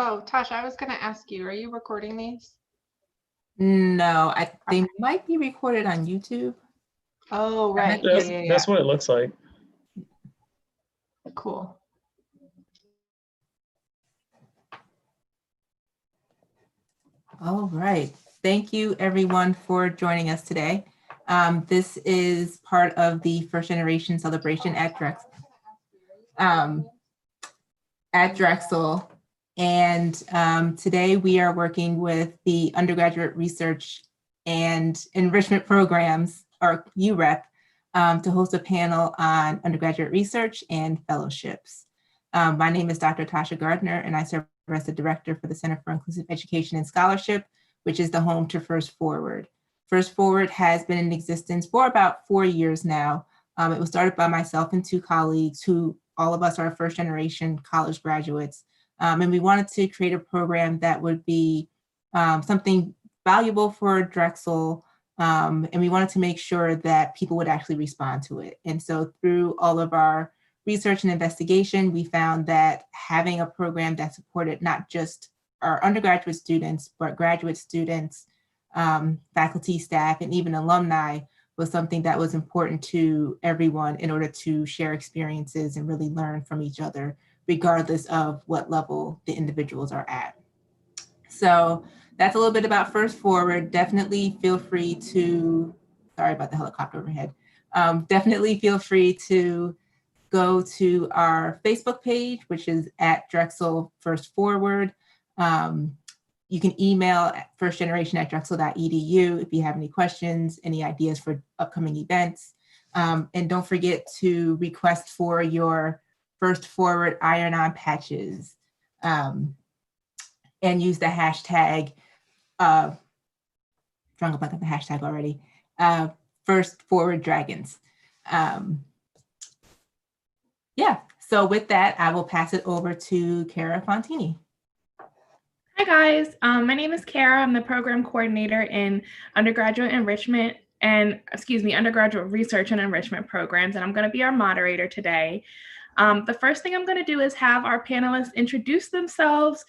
Oh, Tasha, I was going to ask you, are you recording these? No, they Okay. might be recorded on YouTube. Oh, right. Yeah, That's what it looks like. Cool. All right. Thank you, everyone, for joining us today. This is part of the first generation celebration at Drexel. And today we are working with the undergraduate research and enrichment programs, or UREP, to host a panel on undergraduate research and fellowships. My name is Dr. Tasha Gardner, and I serve as the director for the Center for Inclusive Education and Scholarship, which is the home to First Forward. First Forward has been in existence for about 4 years now. It was started by myself and 2 colleagues who all of us are first generation college graduates. And we wanted to create a program that would be something valuable for Drexel. And we wanted to make sure that people would actually respond to it. And so through all of our research and investigation, we found that having a program that supported not just our undergraduate students, but graduate students, faculty, staff, and even alumni was something that was important to everyone in order to share experiences and really learn from each other, regardless of what level the individuals are at. So that's a little bit about First Forward. Definitely feel free to, sorry about the helicopter overhead. Definitely feel free to go to our Facebook page, which is at Drexel First Forward. You can email at firstgeneration@drexel.edu if you have any questions, any ideas for upcoming events. And don't forget to request for your First Forward iron-on patches and use the hashtag, drunk about the hashtag already, First Forward Dragons. Yeah, so with that, I will pass it over to Kara Fontini. Hi guys, my name is Kara. I'm the program coordinator in undergraduate enrichment and, undergraduate research and enrichment programs, and I'm going to be our moderator today. The first thing I'm going to do is have our panelists introduce themselves,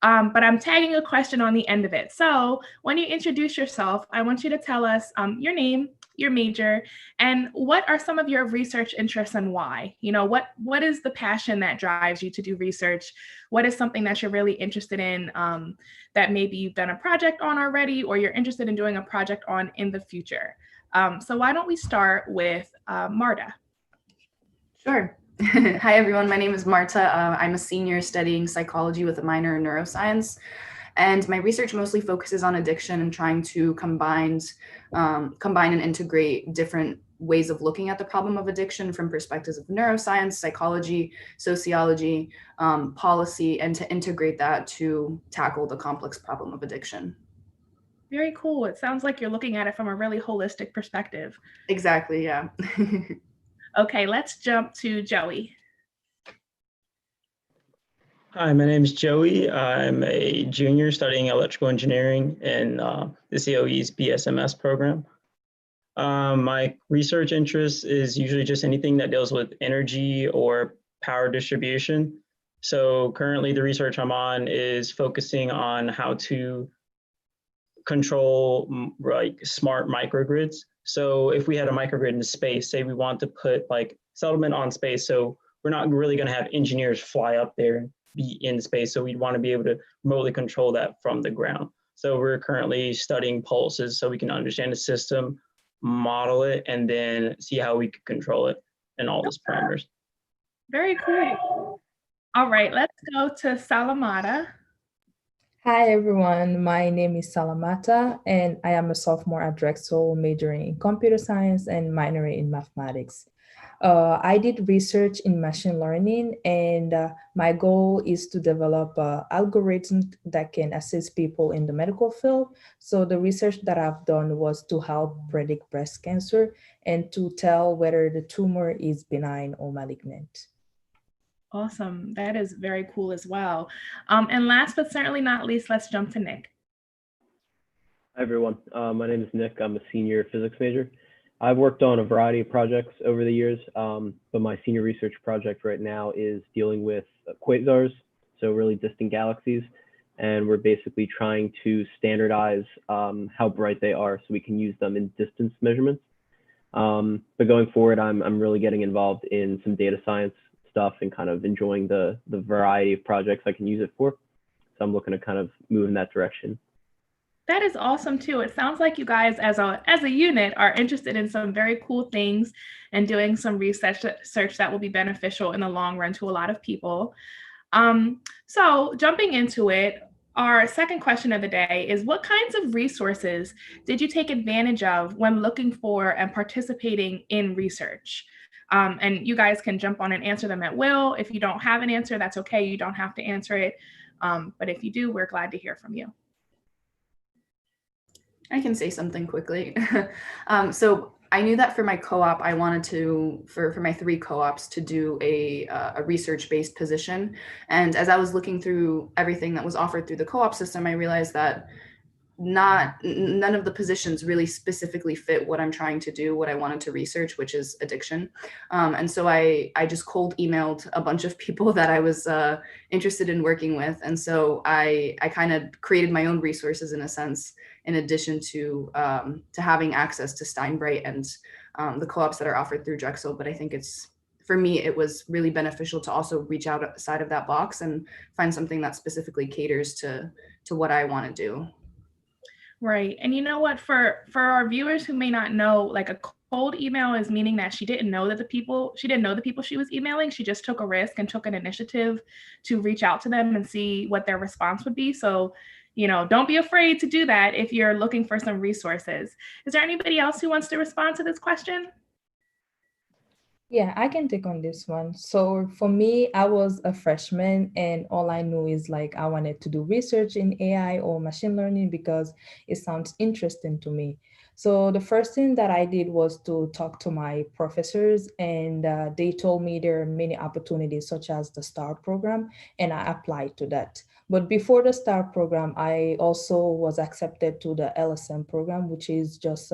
but I'm tagging a question on the end of it. So when you introduce yourself, I want you to tell us your name, your major, and what are some of your research interests and why? You know, what is the passion that drives you to do research? What is something that you're really interested in that maybe you've done a project on already, or you're interested in doing a project on in the future? So why don't we start with Marta? Sure. Hi, everyone. My name is Marta. I'm a senior studying psychology with a minor in neuroscience. And my research mostly focuses on addiction and trying to combine and integrate different ways of looking at the problem of addiction from perspectives of neuroscience, psychology, sociology, policy, and to integrate that to tackle the complex problem of addiction. Very cool. It sounds like you're looking at it from a really holistic perspective. Exactly, yeah. Okay, let's jump to Joey. Hi, my name is Joey. I'm a junior studying electrical engineering in the COE's BSMS program. My research interest is usually just anything that deals with energy or power distribution. So currently the research I'm on is focusing on how to control like smart microgrids. So if we had a microgrid in space, say we want to put like settlement on space, so we're not really going to have engineers fly up there and be in space. So we'd want to be able to remotely control that from the ground. So we're currently studying pulses so we can understand the system, model it, and then see how we could control it and all those parameters. Very cool. All right, let's go to Salamata. Hi, everyone. My name is Salamata, and I am a sophomore at Drexel, majoring in computer science and minoring in mathematics. I did research in machine learning, and my goal is to develop algorithms that can assist people in the medical field. So the research that I've done was to help predict breast cancer and to tell whether the tumor is benign or malignant. Awesome. That is very cool as well. And last but certainly not least, let's jump to Nick. Hi, everyone. My name is Nick. I'm a senior physics major. I've worked on a variety of projects over the years, but my senior research project right now is dealing with quasars so really distant galaxies. And we're basically trying to standardize how bright they are so we can use them in distance measurements. But going forward, I'm really getting involved in some data science stuff and kind of enjoying the variety of projects I can use it for. So I'm looking to kind of move in that direction. That is awesome too. It sounds like you guys as a unit are interested in some very cool things and doing some research that will be beneficial in the long run to a lot of people. So jumping into it, our second question of the day is, what kinds of resources did you take advantage of when looking for and participating in research? And you guys can jump on and answer them at will. If you don't have an answer, that's okay. You don't have to answer it. But if you do, we're glad to hear from you. I can say something quickly. So I knew that for my co-op, I wanted to, for my 3 co-ops, to do a research-based position. And as I was looking through everything that was offered through the co-op system, I realized that none of the positions really specifically fit what I'm trying to do, what I wanted to research, which is addiction. And so I just cold emailed a bunch of people that I was interested in working with. And so I kind of created my own resources in a sense, in addition to having access to Steinbright and the co-ops that are offered through Drexel. But I think for me, it was really beneficial to also reach outside of that box and find something that specifically caters to what I want to do. Right. And you know what, for our viewers who may not know, like a cold email is meaning that she didn't know the people she was emailing. She just took a risk and took an initiative to reach out to them and see what their response would be. So, don't be afraid to do that if you're looking for some resources. Is there anybody else who wants to respond to this question? Yeah, I can take on this one. So for me, I was a freshman and all I knew is like I wanted to do research in AI or machine learning because it sounds interesting to me. So the first thing that I did was to talk to my professors, and they told me there are many opportunities such as the STAR program, and I applied to that. But before the STAR program, I also was accepted to the LSM program, which is just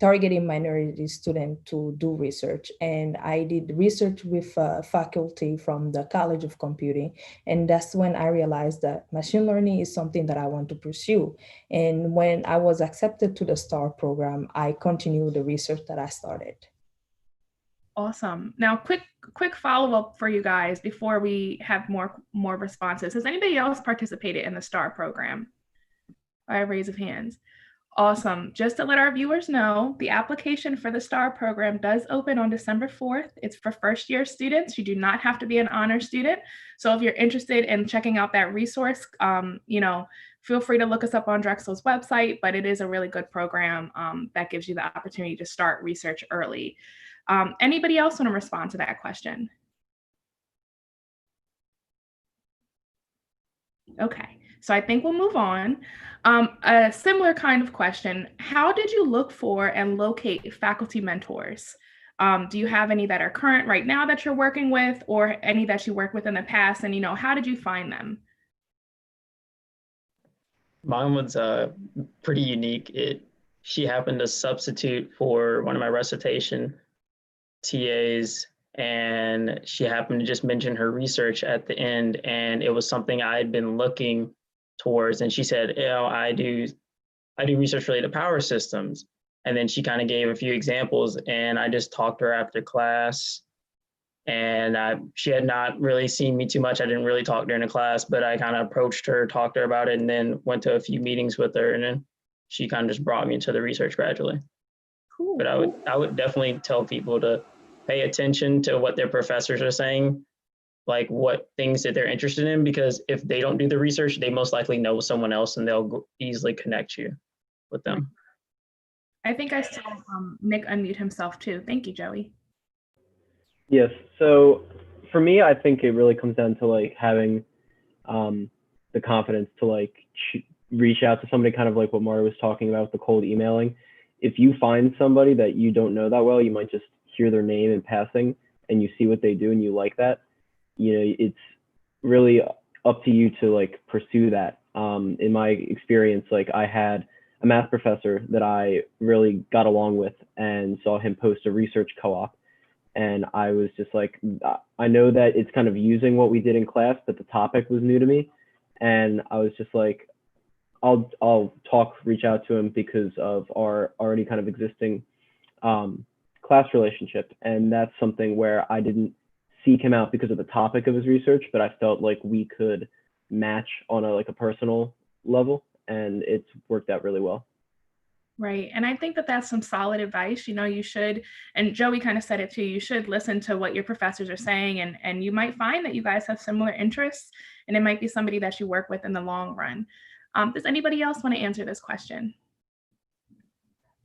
targeting minority students to do research. And I did research with faculty from the College of Computing. And that's when I realized that machine learning is something that I want to pursue. And when I was accepted to the STAR program, I continued the research that I started. Awesome. Now, quick follow-up for you guys before we have more responses. Has anybody else participated in the STAR program? By a raise of hands. Awesome. Just to let our viewers know, the application for the STAR program does open on December 4th. It's for first-year students. You do not have to be an honor student. So if you're interested in checking out that resource, feel free to look us up on Drexel's website, but it is a really good program that gives you the opportunity to start research early. Anybody else want to respond to that question? Okay. So I think we'll move on. A similar kind of question, how did you look for and locate faculty mentors? Do you have any that are current right now that you're working with, or any that you worked with in the past? And, how did you find them? Mine was pretty unique. She happened to substitute for one of my recitation TAs, and she happened to just mention her research at the end, and it was something I had been looking towards. And she said, I do research related to power systems. And then she kind of gave a few examples, and I just talked to her after class. And she had not really seen me too much. I didn't really talk during the class, but I kind of approached her, talked to her about it, and then went to a few meetings with her. And then she kind of just brought me into the research gradually. Cool. But I would definitely tell people to pay attention to what their professors are saying, like what things that they're interested in, because if they don't do the research, they most likely know someone else and they'll easily connect you with them. I think I saw Nick unmute himself too. Thank you, Joey. Yes. So for me, I think it really comes down to like having the confidence to like reach out to somebody, kind of like what Mara was talking about with the cold emailing. If you find somebody that you don't know that well, you might just hear their name in passing and you see what they do and you like that. It's really up to you to like pursue that. In my experience, like I had a math professor that I really got along with and saw him post a research co-op, And I was just like, I know that it's kind of using what we did in class, but the topic was new to me. And I was just like, I'll reach out to him because of our already kind of existing class relationship. And that's something where I didn't seek him out because of the topic of his research, but I felt like we could match on a personal level, and it's worked out really well. Right. And I think that that's some solid advice. You know, you should, and Joey kind of said it too, you should listen to what your professors are saying, and you might find that you guys have similar interests, and it might be somebody that you work with in the long run. Does anybody else want to answer this question?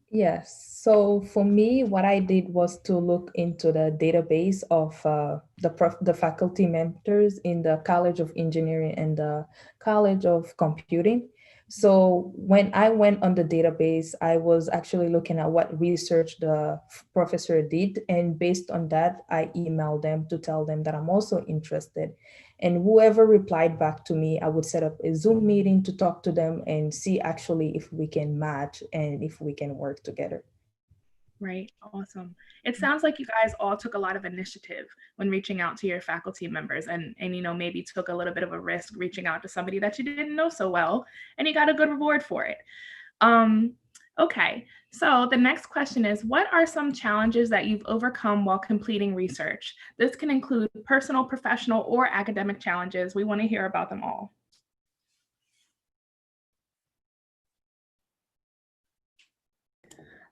Yes. So for me, what I did was to look into the database of the faculty mentors in the College of Engineering and the College of Computing. So when I went on the database, I was actually looking at what research the professor did. And based on that, I emailed them to tell them that I'm also interested. And whoever replied back to me, I would set up a Zoom meeting to talk to them and see actually if we can match and if we can work together. Right. Awesome. It sounds like you guys all took a lot of initiative when reaching out to your faculty members, and you know, maybe took a little bit of a risk reaching out to somebody that you didn't know so well, and you got a good reward for it. Okay, so the next question is, what are some challenges that you've overcome while completing research? This can include personal, professional, or academic challenges. We want to hear about them all.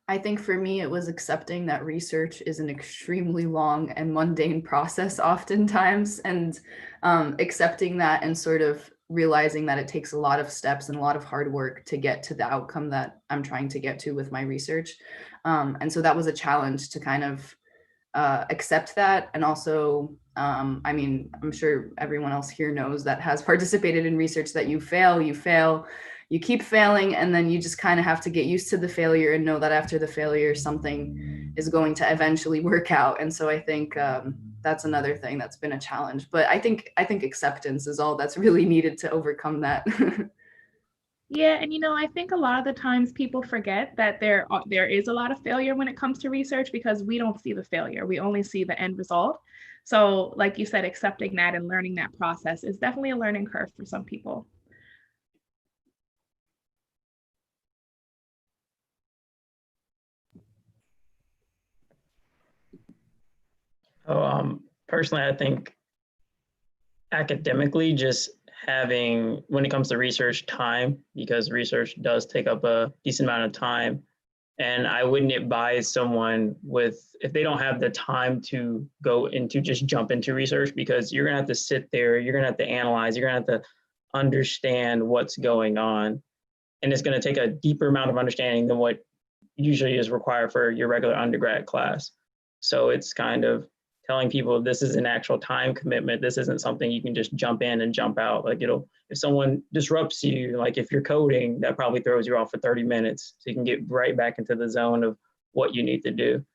I think for me, it was accepting that research is an extremely long and mundane process oftentimes, and accepting that and sort of realizing that it takes a lot of steps and a lot of hard work to get to the outcome that I'm trying to get to with my research. And so that was a challenge to kind of accept that. And also, I mean, I'm sure everyone else here knows that has participated in research that you fail, you keep failing, and then you just kind of have to get used to the failure and know that after the failure, something is going to eventually work out. And so I think that's another thing that's been a challenge. But I think acceptance is all that's really needed to overcome that. Yeah, and you know, I think a lot of the times people forget that there is a lot of failure when it comes to research, because we don't see the failure, we only see the end result. So like you said, accepting that and learning that process is definitely a learning curve for some people. Personally, I think academically, just having, when it comes to research, time, because research does take up a decent amount of time. And I wouldn't advise someone if they don't have the time to go into, just jump into research, because you're gonna have to sit there, you're gonna have to analyze, you're gonna have to understand what's going on. And it's gonna take a deeper amount of understanding than what usually is required for your regular undergrad class. So it's kind of telling people this is an actual time commitment. This isn't something you can just jump in and jump out. Like, if someone disrupts you, like if you're coding, that probably throws you off for 30 minutes. So you can get right back into the zone of what you need to do.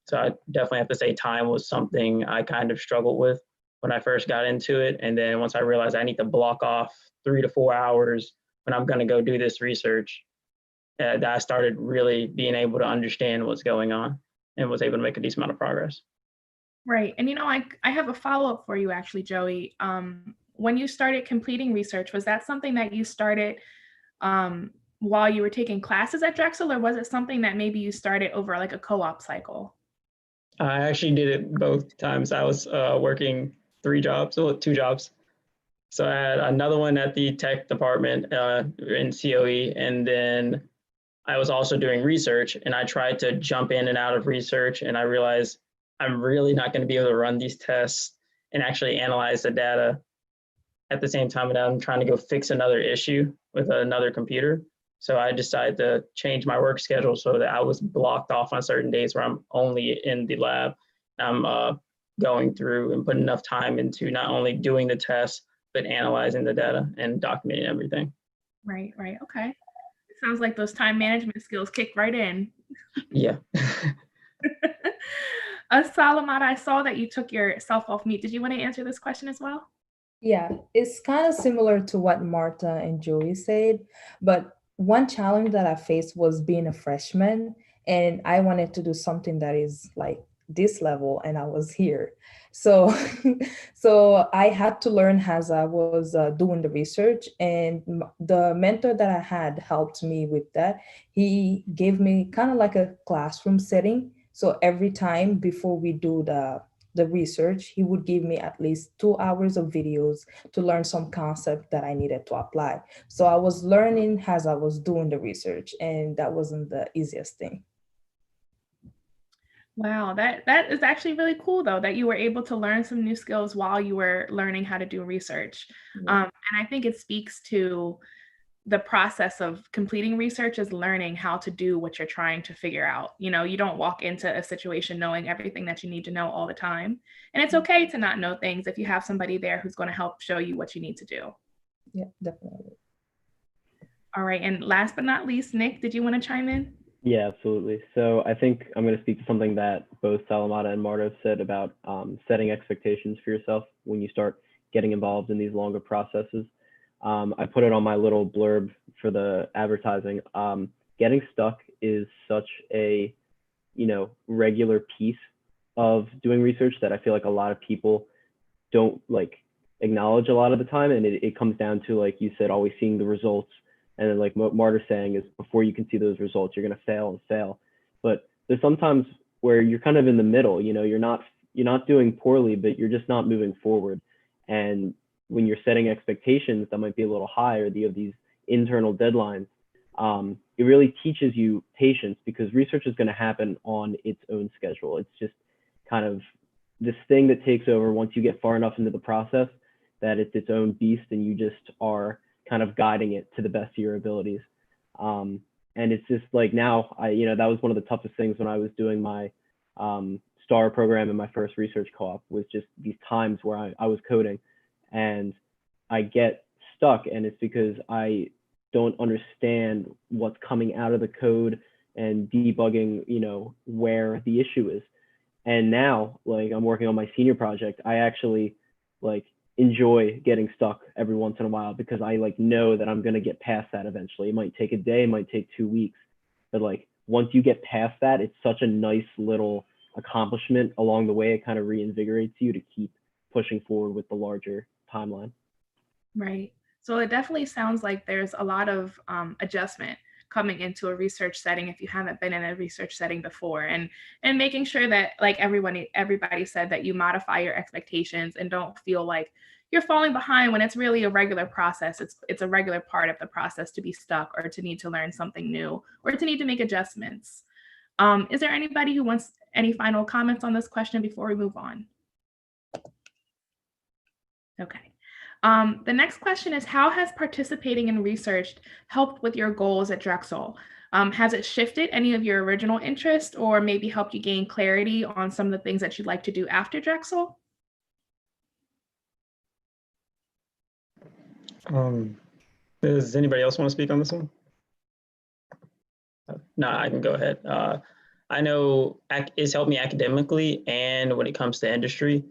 So I definitely have to say time was something I kind of struggled with when I first got into it. And then once I realized I need to block off 3 to 4 hours when I'm gonna go do this research, that I started really being able to understand what's going on and was able to make a decent amount of progress. Right. And you know, I have a follow-up for you actually, Joey. When you started completing research, was that something that you started while you were taking classes at Drexel, or was it something that maybe you started over like a co-op cycle? I actually did it both times. I was working 2 jobs. So I had another one at the tech department in COE, and then I was also doing research, and I tried to jump in and out of research, and I realized I'm really not going to be able to run these tests and actually analyze the data at the same time that I'm trying to go fix another issue with another computer. So I decided to change my work schedule so that I was blocked off on certain days where I'm only in the lab. I'm going through and putting enough time into not only doing the tests, but analyzing the data and documenting everything. Right. Okay. It sounds like those time management skills kicked right in. Yeah. Salamata, I saw that you took yourself off mute. Did you want to answer this question as well? Yeah, it's kind of similar to what Marta and Joey said, but one challenge that I faced was being a freshman, and I wanted to do something that is like this level and I was here. So, so I had to learn as I was doing the research, and the mentor that I had helped me with that. He gave me kind of like a classroom setting. So every time before we do the research, he would give me at least 2 hours of videos to learn some concept that I needed to apply. So I was learning as I was doing the research, and that wasn't the easiest thing. Wow, that is actually really cool though, that you were able to learn some new skills while you were learning how to do research. Yeah. And I think it speaks to the process of completing research is learning how to do what you're trying to figure out. You know, you don't walk into a situation knowing everything that you need to know all the time. And it's okay to not know things if you have somebody there who's going to help show you what you need to do. Yeah, definitely. All right. And last but not least, Nick, did you want to chime in? Yeah, absolutely. So I think I'm going to speak to something that both Salamata and Marta have said about setting expectations for yourself when you start getting involved in these longer processes. I put it on my little blurb for the advertising. Getting stuck is such a, regular piece of doing research that I feel like a lot of people don't like acknowledge a lot of the time. And it comes down to, like you said, always seeing the results. And then like what Marta's saying is before you can see those results, you're going to fail and fail. But there's sometimes where you're kind of in the middle, you're not doing poorly, but you're just not moving forward. And when you're setting expectations that might be a little high, or you have these internal deadlines, it really teaches you patience, because research is going to happen on its own schedule. It's just kind of this thing that takes over once you get far enough into the process that it's its own beast, and you just are kind of guiding it to the best of your abilities. And it's just like now, that was one of the toughest things when I was doing my STAR program in my first research co-op, was just these times where I was coding and I get stuck, and it's because I don't understand what's coming out of the code and debugging, where the issue is. And now, like, I'm working on my senior project, I actually like enjoy getting stuck every once in a while, because I like know that I'm going to get past that eventually. It might take a day, it might take 2 weeks, but like once you get past that, it's such a nice little accomplishment along the way. It kind of reinvigorates you to keep pushing forward with the larger timeline. Right. So it definitely sounds like there's a lot of adjustment coming into a research setting if you haven't been in a research setting before, and making sure that, like everybody said, that you modify your expectations and don't feel like you're falling behind when it's really a regular process. It's a regular part of the process to be stuck, or to need to learn something new, or to need to make adjustments. Is there anybody who wants any final comments on this question before we move on? Okay. The next question is, how has participating in research helped with your goals at Drexel? Has it shifted any of your original interest, or maybe helped you gain clarity on some of the things that you'd like to do after Drexel? Does anybody else want to speak on this one? No, I can go ahead. I know it's helped me academically and when it comes to industry.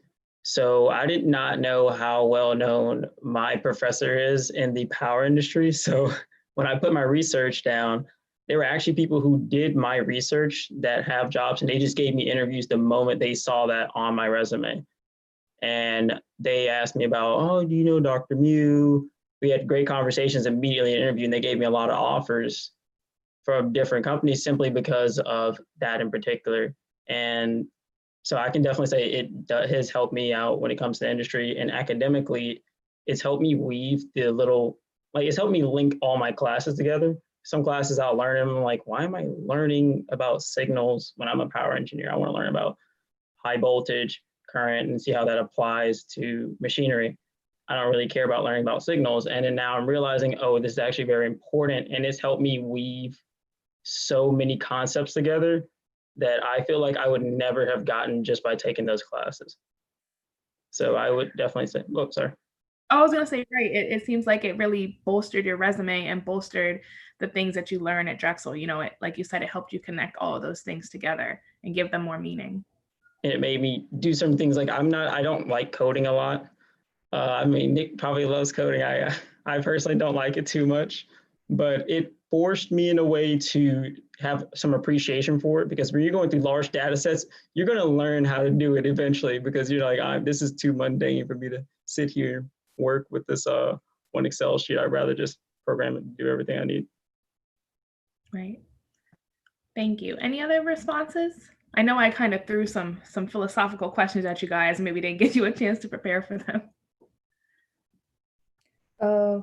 So I did not know how well known my professor is in the power industry. So when I put my research down, there were actually people who did my research that have jobs, and they just gave me interviews the moment they saw that on my resume. And they asked me about, oh, do you know Dr. Mew? We had great conversations immediately in the interview, and they gave me a lot of offers from different companies simply because of that in particular. And so I can definitely say it has helped me out when it comes to industry, and academically, it's helped me weave it's helped me link all my classes together. Some classes I'll learn them, I'm like, why am I learning about signals when I'm a power engineer? I want to learn about high voltage, current, and see how that applies to machinery. I don't really care about learning about signals. And then now I'm realizing, oh, this is actually very important. And it's helped me weave so many concepts together that I feel like I would never have gotten just by taking those classes. So I would definitely say, oh, sorry. I was going to say, right. It seems like it really bolstered your resume and bolstered the things that you learn at Drexel. Like you said, it helped you connect all of those things together and give them more meaning. And it made me do some things like I don't like coding a lot. Nick probably loves coding. I personally don't like it too much, but it forced me in a way to have some appreciation for it, because when you're going through large data sets, you're going to learn how to do it eventually, because you're like, this is too mundane for me to sit here and work with this one Excel sheet. I'd rather just program it and do everything I need. Right. Thank you. Any other responses? I know I kind of threw some philosophical questions at you guys, maybe didn't give you a chance to prepare for them.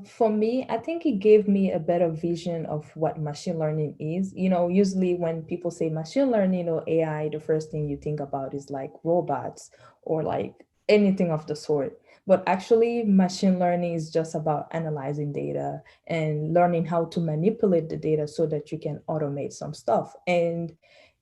For me, I think it gave me a better vision of what machine learning is. Usually when people say machine learning or AI, the first thing you think about is like robots or like anything of the sort. But actually, machine learning is just about analyzing data and learning how to manipulate the data so that you can automate some stuff. And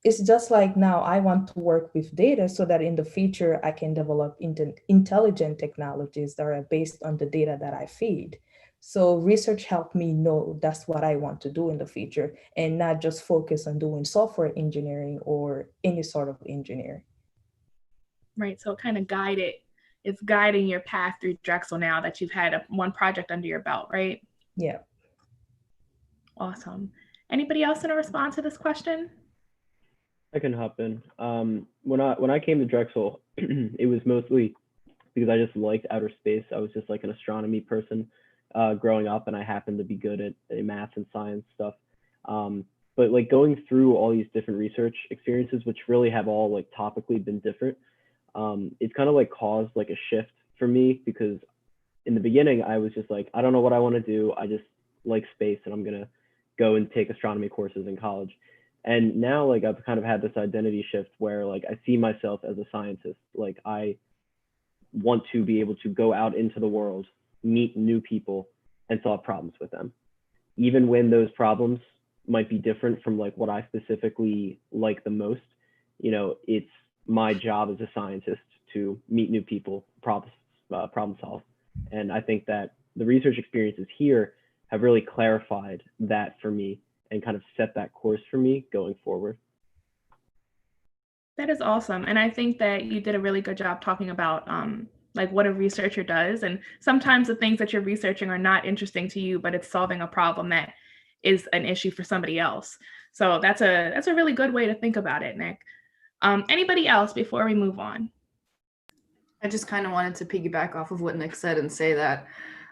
it's just like now I want to work with data so that in the future I can develop intelligent technologies that are based on the data that I feed. So research helped me know that's what I want to do in the future and not just focus on doing software engineering or any sort of engineering. Right, so it kind of it's guiding your path through Drexel now that you've had one project under your belt, right? Yeah. Awesome. Anybody else in a response to this question? I can hop in. When I came to Drexel, it was mostly because I just liked outer space. I was just like an astronomy person growing up, and I happened to be good at math and science stuff. But like going through all these different research experiences, which really have all like topically been different, it's kind of like caused like a shift for me, because in the beginning I was just like, I don't know what I want to do. I just like space, and I'm gonna go and take astronomy courses in college. And now like I've kind of had this identity shift where like I see myself as a scientist. Like I want to be able to go out into the world, meet new people, and solve problems with them. Even when those problems might be different from like what I specifically like the most, it's my job as a scientist to meet new people, problem solve. And I think that the research experiences here have really clarified that for me and kind of set that course for me going forward. That is awesome. And I think that you did a really good job talking about like what a researcher does. And sometimes the things that you're researching are not interesting to you, but it's solving a problem that is an issue for somebody else. So that's a really good way to think about it, Nick. Anybody else before we move on? I just kind of wanted to piggyback off of what Nick said and say that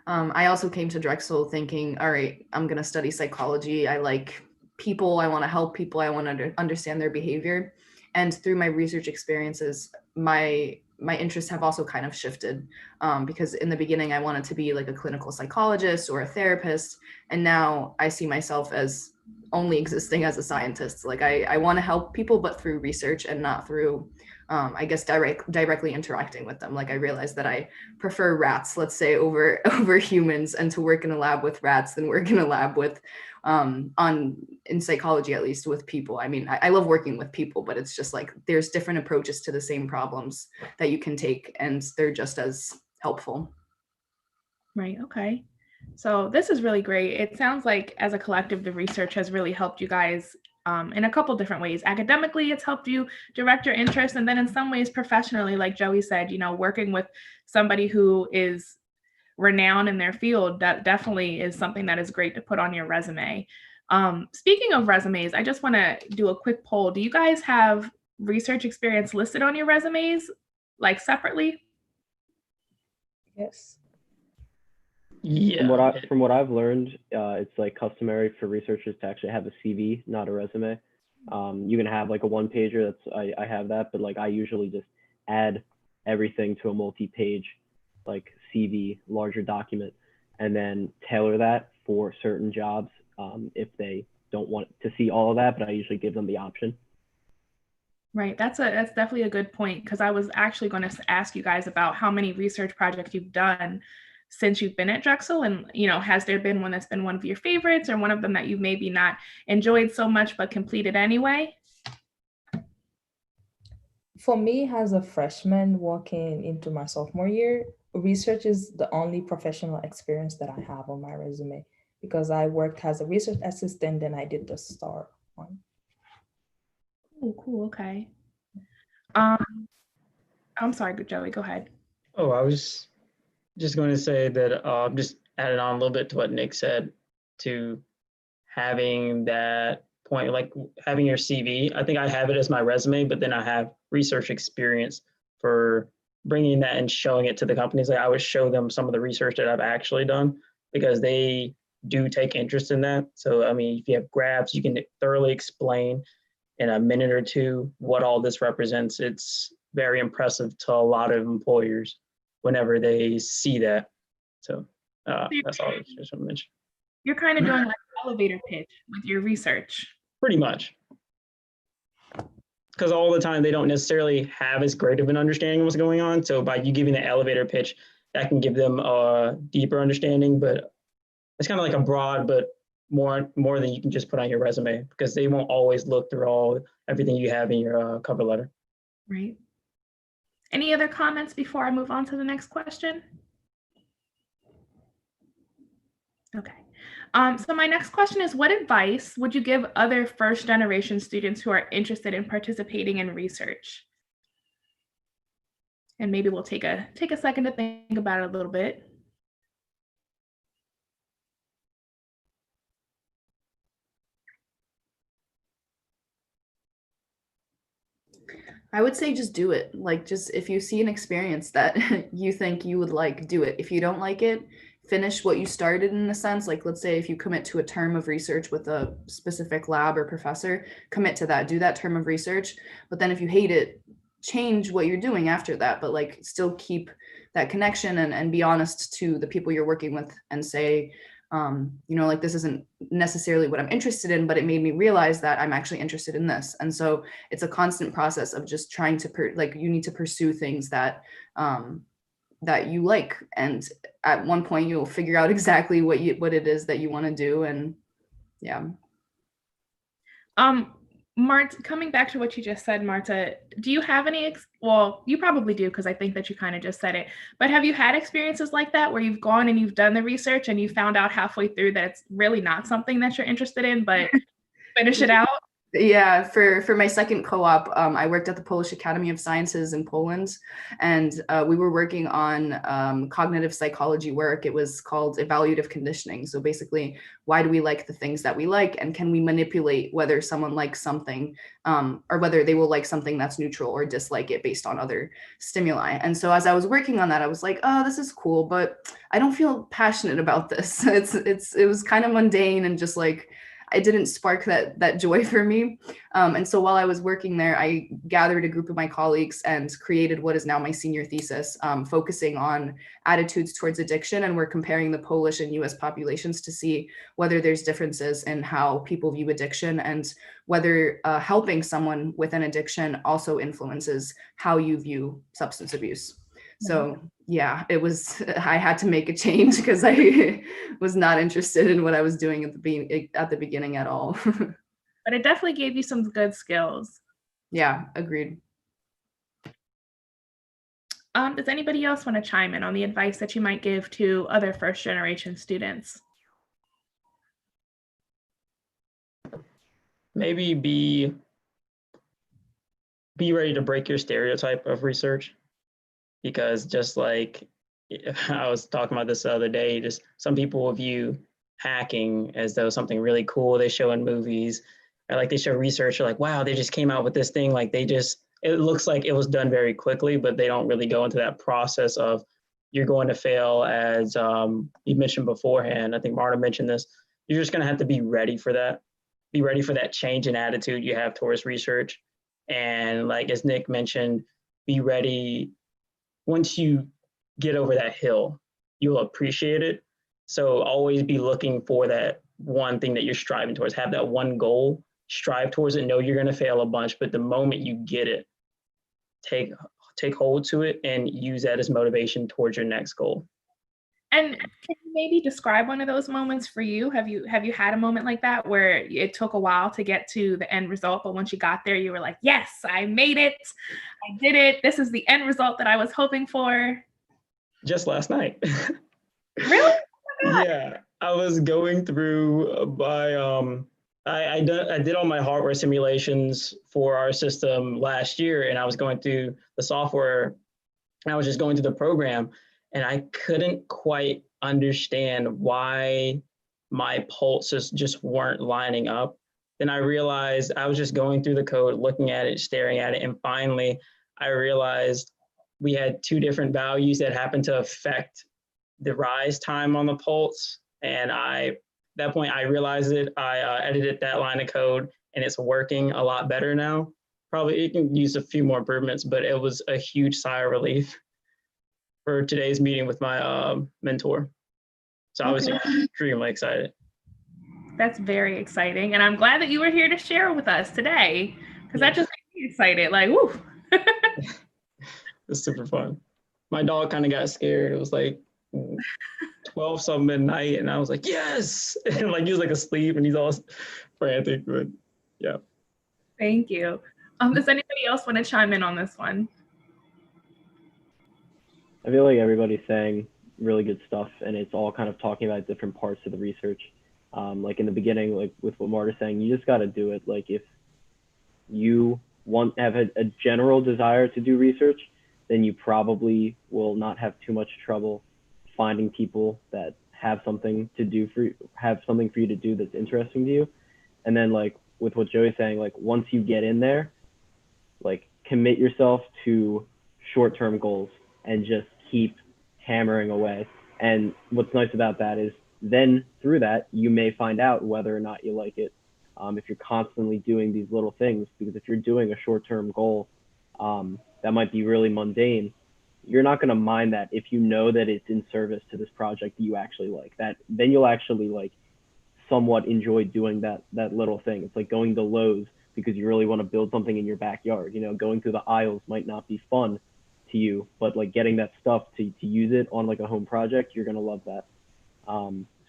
I also came to Drexel thinking, all right, I'm going to study psychology. I like people. I want to help people. I want to understand their behavior. And through my research experiences, my interests have also kind of shifted because in the beginning, I wanted to be like a clinical psychologist or a therapist. And now I see myself as only existing as a scientist. Like I want to help people, but through research and not through I guess directly interacting with them. Like I realized that I prefer rats, let's say, over humans, and to work in a lab with rats than work in a lab with in psychology, at least with people. I mean, I love working with people, but it's just like there's different approaches to the same problems that you can take, and they're just as helpful. Right. Okay. So this is really great. It sounds like as a collective, the research has really helped you guys in a couple different ways. Academically, it's helped you direct your interest. And then in some ways, professionally, like Joey said, working with somebody who is renowned in their field, that definitely is something that is great to put on your resume. Speaking of resumes, I just want to do a quick poll. Do you guys have research experience listed on your resumes, like separately? Yes. Yeah. From what I've learned, it's like customary for researchers to actually have a CV, not a resume. You can have like a one pager. I have that, but like I usually just add everything to a multi-page like CV, larger document, and then tailor that for certain jobs if they don't want to see all of that, but I usually give them the option. Right. That's definitely a good point, because I was actually going to ask you guys about how many research projects you've done since you've been at Drexel, and has there been one that's been one of your favorites, or one of them that you've maybe not enjoyed so much but completed anyway? For me, as a freshman walking into my sophomore year, research is the only professional experience that I have on my resume, because I worked as a research assistant, then I did the STAR one. Cool. Okay. I'm sorry, Joey, go ahead. Oh, I was just going to say that just added on a little bit to what Nick said, to having that point, like having your CV. I think I have it as my resume, but then I have research experience for bringing that and showing it to the companies. Like I would show them some of the research that I've actually done because they do take interest in that. So, I mean, if you have graphs, you can thoroughly explain in a minute or two what all this represents. It's very impressive to a lot of employers whenever they see that. So that's all I just want to mention. You're kind of doing like an elevator pitch with your research. Pretty much. Because all the time they don't necessarily have as great of an understanding of what's going on. So by you giving the elevator pitch, that can give them a deeper understanding, but it's kind of like a broad, but more than you can just put on your resume, because they won't always look through everything you have in your cover letter. Right. Any other comments before I move on to the next question? Okay. So my next question is, what advice would you give other first generation students who are interested in participating in research? And maybe we'll take a second to think about it a little bit. I would say just do it. Like, just if you see an experience that you think you would like, do it. If you don't like it, finish what you started in a sense. Like, let's say if you commit to a term of research with a specific lab or professor, commit to that, do that term of research. But then if you hate it, change what you're doing after that, but like still keep that connection and be honest to the people you're working with and say, you know, like, this isn't necessarily what I'm interested in, but it made me realize that I'm actually interested in this. And so it's a constant process of just trying to you need to pursue things that that you like, and at one point you'll figure out exactly what it is that you want to do. And yeah. Marta, coming back to what you just said, Marta, do you have any, well, you probably do, because I think that you kind of just said it, but have you had experiences like that where you've gone and you've done the research and you found out halfway through that it's really not something that you're interested in, but finish it out? Yeah, for my second co-op, I worked at the Polish Academy of Sciences in Poland, and we were working on cognitive psychology work. It was called evaluative conditioning. So basically, why do we like the things that we like, and can we manipulate whether someone likes something or whether they will like something that's neutral or dislike it based on other stimuli. And so as I was working on that, I was like, oh, this is cool, but I don't feel passionate about this. It was kind of mundane and just like, it didn't spark that joy for me. And so while I was working there, I gathered a group of my colleagues and created what is now my senior thesis, focusing on attitudes towards addiction. And we're comparing the Polish and US populations to see whether there's differences in how people view addiction, and whether helping someone with an addiction also influences how you view substance abuse. So yeah, I had to make a change because I was not interested in what I was doing at the beginning at all. But it definitely gave you some good skills. Yeah, agreed. Does anybody else want to chime in on the advice that you might give to other first generation students? Maybe be ready to break your stereotype of research. Because just like I was talking about this the other day, just some people will view hacking as though something really cool they show in movies, or like they show research, or like, wow, they just came out with this thing. Like it looks like it was done very quickly, but they don't really go into that process of, you're going to fail, as you mentioned beforehand. I think Marta mentioned this. You're just going to have to be ready for that. Be ready for that change in attitude you have towards research. And like, as Nick mentioned, be ready. Once you get over that hill, you'll appreciate it. So always be looking for that one thing that you're striving towards. Have that one goal, strive towards it. Know you're going to fail a bunch, but the moment you get it, take hold to it and use that as motivation towards your next goal. And can you maybe describe one of those moments for you? Have you had a moment like that where it took a while to get to the end result, but once you got there, you were like, yes, I made it. I did it. This is the end result that I was hoping for. Just last night. Really? Oh, yeah, I was going through I did all my hardware simulations for our system last year, and I was going through the software, and I was just going through the program, and I couldn't quite understand why my pulses just weren't lining up. then I realized I was just going through the code, looking at it, staring at it. And finally, I realized we had two different values that happened to affect the rise time on the pulse. And at that point, I realized it. I edited that line of code, and it's working a lot better now. Probably it can use a few more improvements, but it was a huge sigh of relief for today's meeting with my mentor. So I was extremely excited. That's very exciting. And I'm glad that you were here to share with us today, because that just made me excited. Like, woo. It's super fun. My dog kind of got scared. It was like 12 some midnight, and I was like, yes! And like he was like asleep and he's all frantic, but yeah. Thank you. Does anybody else want to chime in on this one? I feel like everybody's saying really good stuff, and it's all kind of talking about different parts of the research. Like in the beginning, like with what Marta's saying, you just got to do it. Like if you have a general desire to do research, then you probably will not have too much trouble finding people that have something to do for you, have something for you to do that's interesting to you. And then like with what Joey's saying, like once you get in there, like commit yourself to short-term goals and just keep hammering away. And what's nice about that is then through that, you may find out whether or not you like it. If you're constantly doing these little things, because if you're doing a short-term goal that might be really mundane, you're not going to mind that if you know that it's in service to this project that you actually like. That then you'll actually like somewhat enjoy doing that little thing. It's like going to Lowe's because you really want to build something in your backyard. You know, going through the aisles might not be fun to you, but like getting that stuff to use it on like a home project, you're going to love that.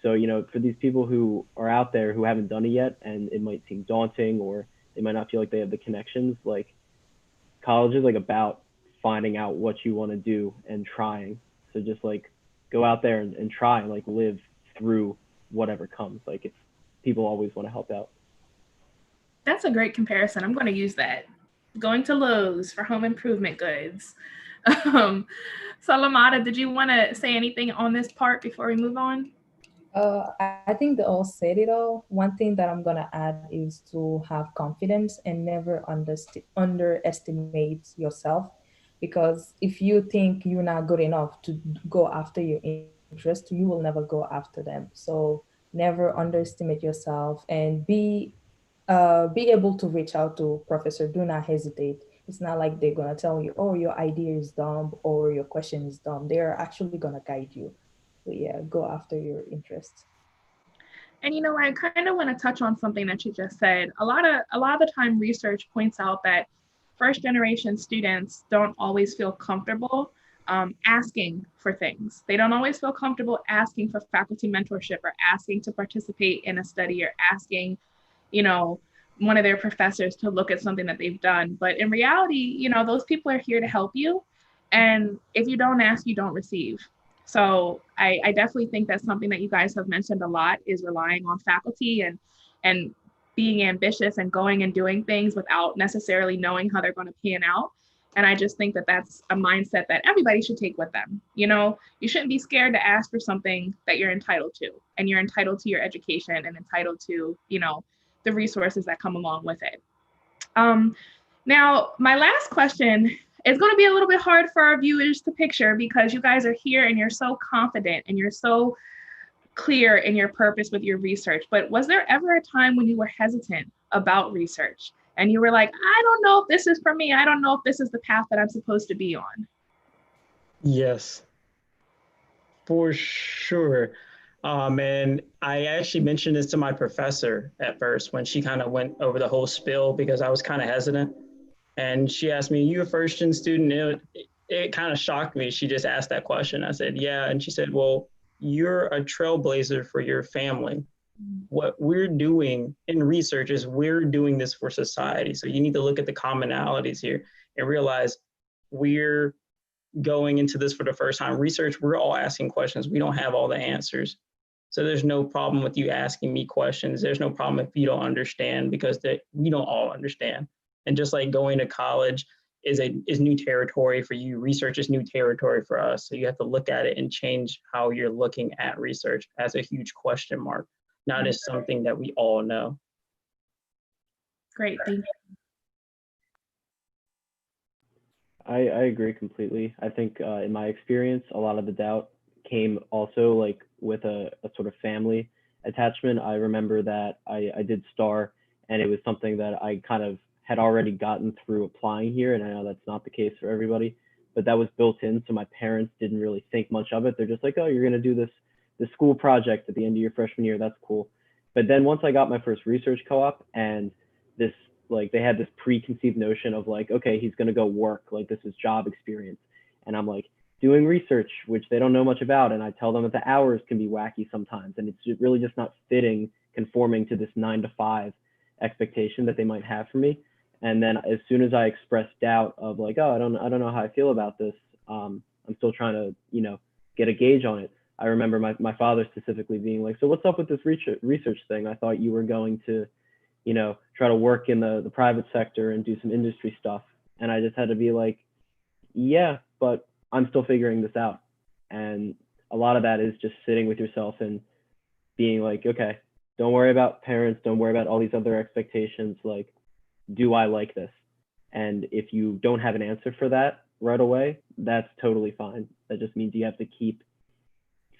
So, you know, for these people who are out there who haven't done it yet and it might seem daunting or they might not feel like they have the connections, like college is like about finding out what you want to do and trying. So just like go out there and try and like live through whatever comes. Like it's people always want to help out. That's a great comparison. I'm going to use that. Going to Lowe's for home improvement goods. Salamata, did you want to say anything on this part before we move on? I think they all said it all. One thing that I'm going to add is to have confidence and never underestimate yourself. Because if you think you're not good enough to go after your interest, you will never go after them. So never underestimate yourself and be able to reach out to professor. Do not hesitate. It's not like they're going to tell you, oh, your idea is dumb or your question is dumb. They're actually going to guide you. So yeah, go after your interests. And you know, I kind of want to touch on something that you just said. A lot of the time research points out that first generation students don't always feel comfortable asking for things. They don't always feel comfortable asking for faculty mentorship or asking to participate in a study or asking, you know, one of their professors to look at something that they've done. But in reality, you know, those people are here to help you. And if you don't ask, you don't receive. So I definitely think that's something that you guys have mentioned a lot is relying on faculty and being ambitious and going and doing things without necessarily knowing how they're going to pan out. And I just think that that's a mindset that everybody should take with them. You know, you shouldn't be scared to ask for something that you're entitled to, and you're entitled to your education and entitled to, you know, the resources that come along with it. Now, my last question is going to be a little bit hard for our viewers to picture because you guys are here and you're so confident and you're so clear in your purpose with your research. But was there ever a time when you were hesitant about research and you were like, I don't know if this is for me. I don't know if this is the path that I'm supposed to be on? Yes, for sure. And I actually mentioned this to my professor at first when she kind of went over the whole spiel because I was kind of hesitant. And she asked me, you a first-gen student? It kind of shocked me. She just asked that question. I said, yeah. And she said, well, you're a trailblazer for your family. What we're doing in research is we're doing this for society. So you need to look at the commonalities here and realize we're going into this for the first time. Research, we're all asking questions. We don't have all the answers. So there's no problem with you asking me questions. There's no problem if you don't understand because we don't all understand. And just like going to college is new territory for you, research is new territory for us. So you have to look at it and change how you're looking at research as a huge question mark, not as something that we all know. Great, thank you. I agree completely. I think in my experience, a lot of the doubt came also like with a sort of family attachment. I remember that I did STAR, and it was something that I kind of had already gotten through applying here, and I know that's not the case for everybody, but that was built in, so my parents didn't really think much of it. They're just like, oh, you're gonna do this school project at the end of your freshman year, that's cool. But then once I got my first research co-op, and this, like, they had this preconceived notion of like, okay, he's going to go work, like this is job experience, and I'm like doing research which they don't know much about, and I tell them that the hours can be wacky sometimes, and it's really just not conforming to this 9 to 5 expectation that they might have for me. And then as soon as I express doubt of like, oh, I don't know how I feel about this, I'm still trying to, you know, get a gauge on it. I remember my father specifically being like, so what's up with this research thing? I thought you were going to, you know, try to work in the private sector and do some industry stuff. And I just had to be like, yeah, but I'm still figuring this out. And a lot of that is just sitting with yourself and being like, okay, don't worry about parents, don't worry about all these other expectations. Like, do I like this? And if you don't have an answer for that right away, that's totally fine. That just means you have to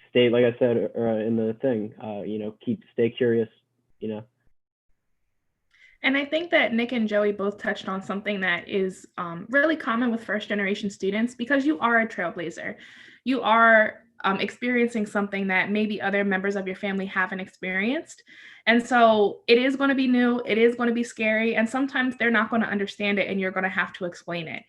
stay, like I said in the thing, you know, stay curious, you know. And I think that Nick and Joey both touched on something that is really common with first generation students, because you are a trailblazer. You are experiencing something that maybe other members of your family haven't experienced. And so it is going to be new, it is going to be scary, and sometimes they're not going to understand it and you're going to have to explain it.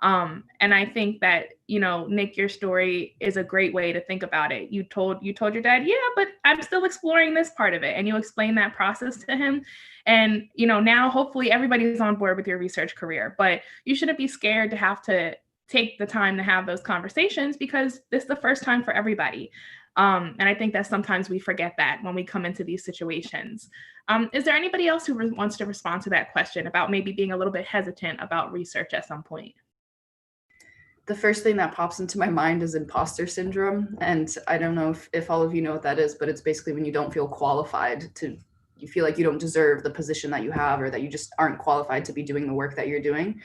And I think that, you know, Nick, your story is a great way to think about it. You told your dad, yeah, but I'm still exploring this part of it. And you explain that process to him. And, you know, now hopefully everybody's on board with your research career, but you shouldn't be scared to have to take the time to have those conversations, because this is the first time for everybody. And I think that sometimes we forget that when we come into these situations. Is there anybody else who wants to respond to that question about maybe being a little bit hesitant about research at some point? The first thing that pops into my mind is imposter syndrome. And I don't know if all of you know what that is, but it's basically when you don't feel qualified you feel like you don't deserve the position that you have, or that you just aren't qualified to be doing the work that you're doing.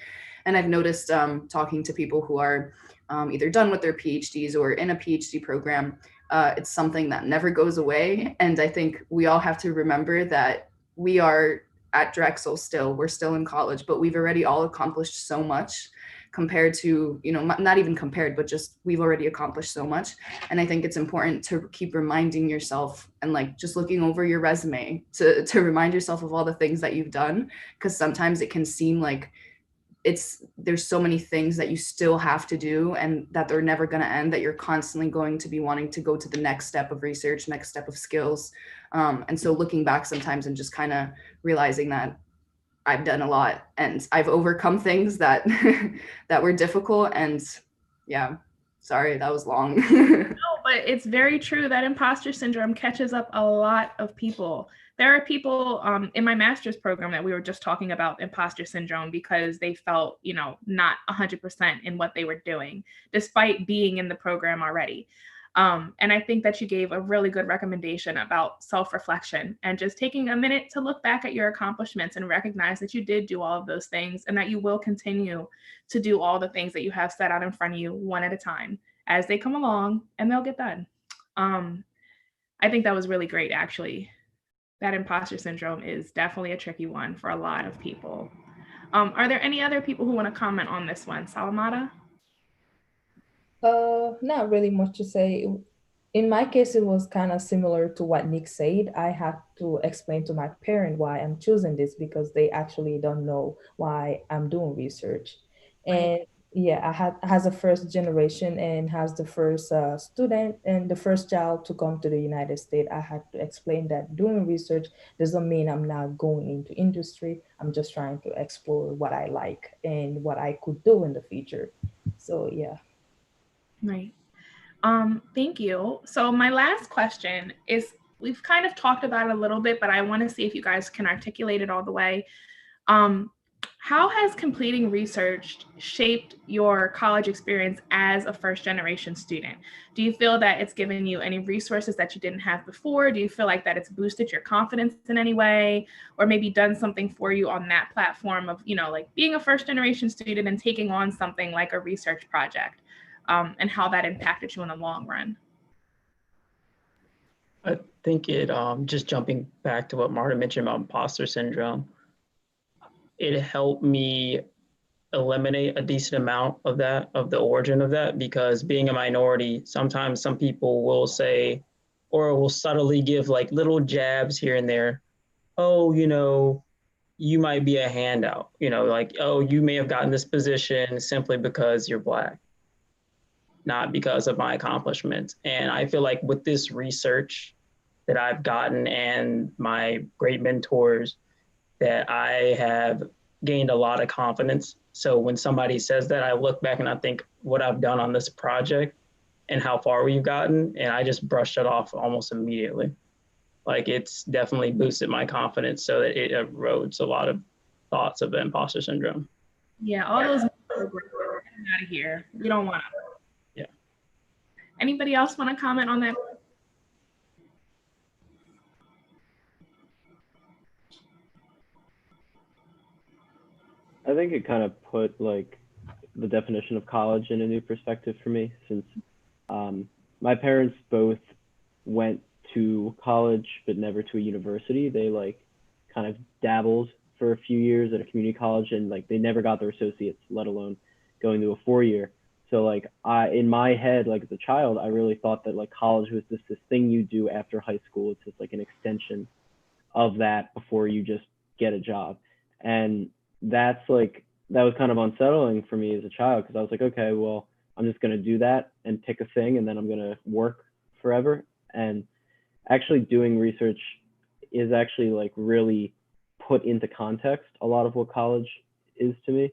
And I've noticed talking to people who are either done with their PhDs or in a PhD program, it's something that never goes away. And I think we all have to remember that we are at Drexel still, we're still in college, but we've already all accomplished so much compared to, you know, not even compared, but just we've already accomplished so much. And I think it's important to keep reminding yourself and like just looking over your resume to remind yourself of all the things that you've done, because sometimes it can seem like there's so many things that you still have to do and that they're never going to end, that you're constantly going to be wanting to go to the next step of research, next step of skills. And so looking back sometimes and just kind of realizing that I've done a lot and I've overcome things that that were difficult. And yeah, sorry, that was long. No, but it's very true that imposter syndrome catches up a lot of people. There are people in my master's program that we were just talking about imposter syndrome because they felt, you know, not 100% in what they were doing, despite being in the program already. And I think that you gave a really good recommendation about self-reflection and just taking a minute to look back at your accomplishments and recognize that you did do all of those things and that you will continue to do all the things that you have set out in front of you one at a time as they come along, and they'll get done. I think that was really great, actually. That imposter syndrome is definitely a tricky one for a lot of people. Are there any other people who want to comment on this one? Salamata? Not really much to say. In my case, it was kind of similar to what Nick said. I had to explain to my parent why I'm choosing this because they actually don't know why I'm doing research. And yeah, as a first generation and as the first student and the first child to come to the United States, I had to explain that doing research doesn't mean I'm not going into industry. I'm just trying to explore what I like and what I could do in the future. So yeah. Right. Thank you. So my last question is, we've kind of talked about it a little bit, but I want to see if you guys can articulate it all the way. How has completing research shaped your college experience as a first-generation student? Do you feel that it's given you any resources that you didn't have before? Do you feel like that it's boosted your confidence in any way, or maybe done something for you on that platform of, like being a first-generation student and taking on something like a research project, and how that impacted you in the long run? I think it, just jumping back to what Marta mentioned about imposter syndrome, it helped me eliminate a decent amount of that, of the origin of that, because being a minority, sometimes some people will say, or will subtly give like little jabs here and there. Oh, you might be a handout, like, oh, you may have gotten this position simply because you're Black, not because of my accomplishments. And I feel like with this research that I've gotten and my great mentors, that I have gained a lot of confidence. So when somebody says that, I look back and I think what I've done on this project and how far we've gotten, and I just brushed it off almost immediately. Like, it's definitely boosted my confidence so that it erodes a lot of thoughts of the imposter syndrome. Yeah, all those get out of here. We don't want to. Yeah. Anybody else want to comment on that? I think it kind of put like the definition of college in a new perspective for me, since my parents both went to college but never to a university. They like kind of dabbled for a few years at a community college, and like they never got their associates, let alone going to a 4-year. So like in my head, like as a child, I really thought that like college was just this thing you do after high school. It's just like an extension of that before you just get a job. And that was kind of unsettling for me as a child, because I was like, okay, well, I'm just going to do that and pick a thing, and then I'm going to work forever. And actually doing research is actually like really put into context a lot of what college is to me.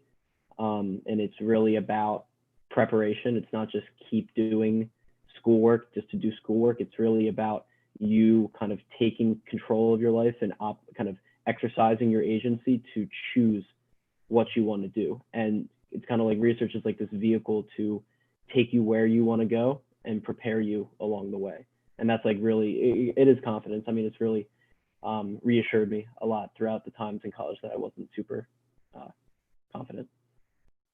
And it's really about preparation. It's not just keep doing schoolwork just to do schoolwork. It's really about you kind of taking control of your life and kind of exercising your agency to choose what you want to do. And it's kind of like research is like this vehicle to take you where you want to go and prepare you along the way. And that's like really, it is confidence. I mean, it's really reassured me a lot throughout the times in college that I wasn't super confident.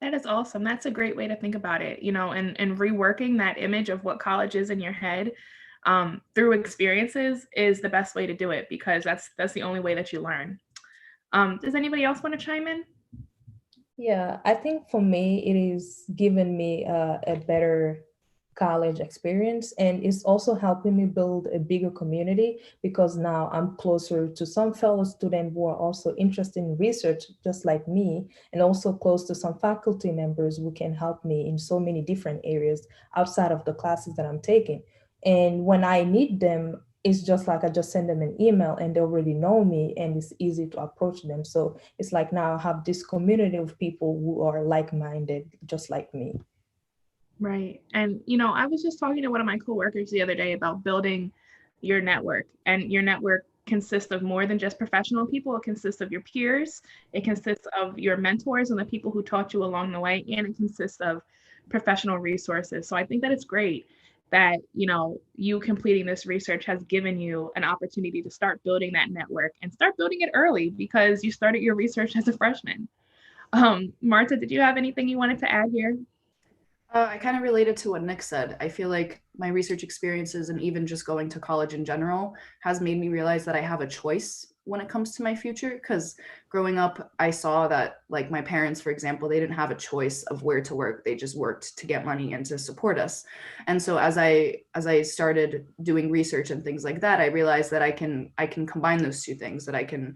That is awesome. That's a great way to think about it, and reworking that image of what college is in your head through experiences is the best way to do it, because that's the only way that you learn. Does anybody else want to chime in? Yeah, I think for me, it is giving me a better college experience, and it's also helping me build a bigger community, because now I'm closer to some fellow students who are also interested in research just like me, and also close to some faculty members who can help me in so many different areas outside of the classes that I'm taking. And when I need them, it's just like I just send them an email and they already know me, and it's easy to approach them. So it's like now I have this community of people who are like-minded, just like me. Right. And, I was just talking to one of my coworkers the other day about building your network, and your network consists of more than just professional people. It consists of your peers. It consists of your mentors and the people who taught you along the way. And it consists of professional resources. So I think that it's great that, you completing this research has given you an opportunity to start building that network, and start building it early, because you started your research as a freshman. Marta, did you have anything you wanted to add here? I kind of related to what Nick said. I feel like my research experiences and even just going to college in general has made me realize that I have a choice when it comes to my future. Because growing up, I saw that, like, my parents, for example, they didn't have a choice of where to work. They just worked to get money and to support us. And so as I started doing research and things like that, I realized that I can combine those two things, that I can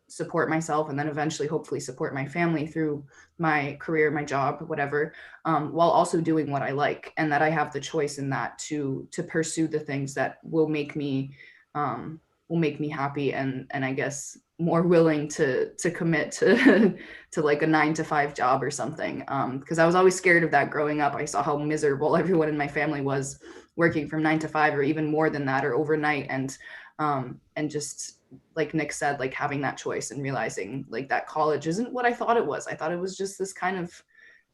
support myself and then eventually hopefully support my family through my career, my job, whatever, while also doing what I like, and that I have the choice in that to pursue the things that will make me happy, and I guess more willing to commit to to like a 9-to-5 job or something. Because I was always scared of that growing up. I saw how miserable everyone in my family was working from 9 to 5 or even more than that, or overnight, and just like Nick said, like having that choice and realizing like that college isn't what I thought it was. I thought it was just this kind of